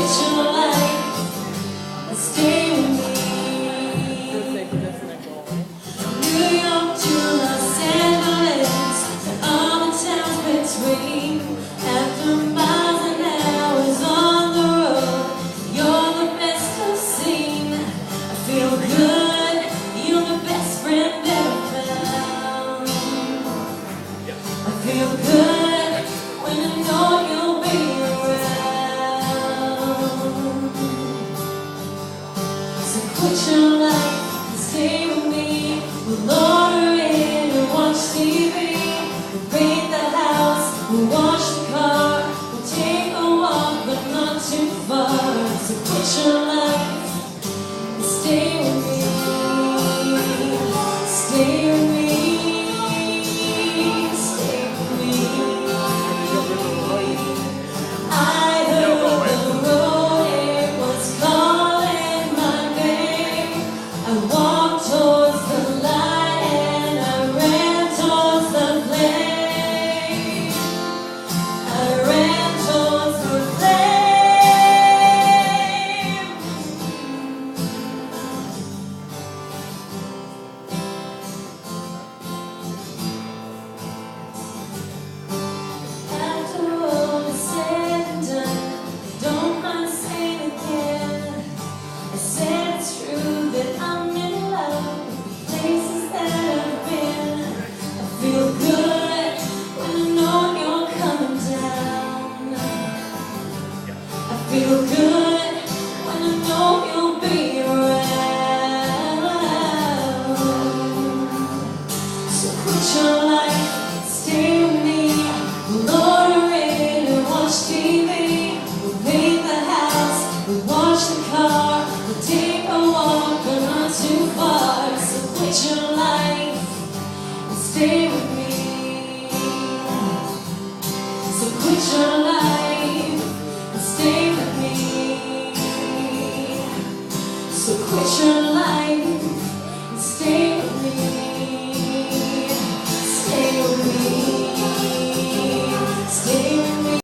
switch your life and stay with me. New York to Los Angeles, and all the towns between. After miles and hours on the road, you're the best I've seen. I feel good, you're the best friend ever found. I feel good when I know you'll be around. So quit your life and stay with me. We'll order in and watch TV. We'll paint the house, we'll wash the car. We'll take a walk, but not too far. So quit your life and stay with me. Stay with me. Stay with me. I heard the road, it was calling my name. I walked towards the light and I ran towards the flame. I ran towards the flame. After all is said and done, don't mind saying again. I said it's true that I'm in love with the places that I've been. I feel good when I know you're coming down. I feel good